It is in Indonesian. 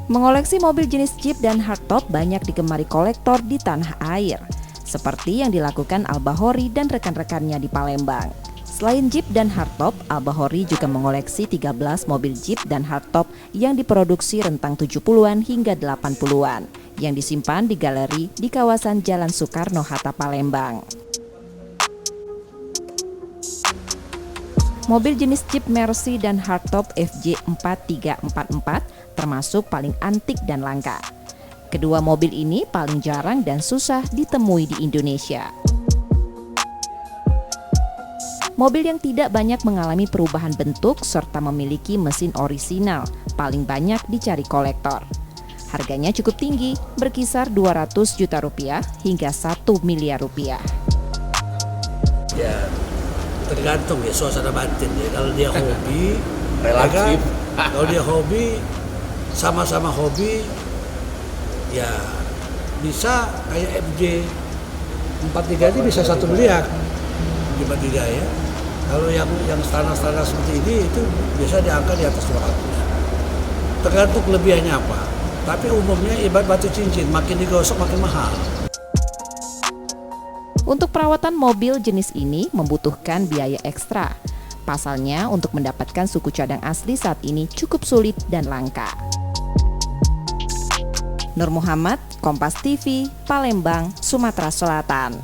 Mengoleksi mobil jenis Jeep dan hardtop banyak digemari kolektor di tanah air, seperti yang dilakukan Al-Bahori dan rekan-rekannya di Palembang. Selain Jeep dan hardtop, Al-Bahori juga mengoleksi 13 mobil Jeep dan hardtop yang diproduksi rentang 70-an hingga 80-an, yang disimpan di galeri di kawasan Jalan Soekarno-Hatta, Palembang. Mobil jenis Jeep Mercy dan hardtop FJ4344 termasuk paling antik dan langka. Kedua mobil ini paling jarang dan susah ditemui di Indonesia. Mobil yang tidak banyak mengalami perubahan bentuk serta memiliki mesin orisinal paling banyak dicari kolektor. Harganya cukup tinggi, berkisar 200 juta rupiah hingga 1 miliar rupiah. Ya, tergantung ya suasana batin ya. Kalau dia hobi, relatif. Kalau dia hobi, sama-sama hobi, ya bisa kayak FJ 43 ini bisa 1 miliar 53 ya. Kalau yang standar-standar seperti ini itu biasa diangkat di atas 200. Tergantung kelebihannya apa. Tapi umumnya ibarat batu cincin, makin digosok makin mahal. Untuk perawatan mobil jenis ini membutuhkan biaya ekstra. Pasalnya untuk mendapatkan suku cadang asli saat ini cukup sulit dan langka. Nur Muhammad, Kompas TV, Palembang, Sumatera Selatan.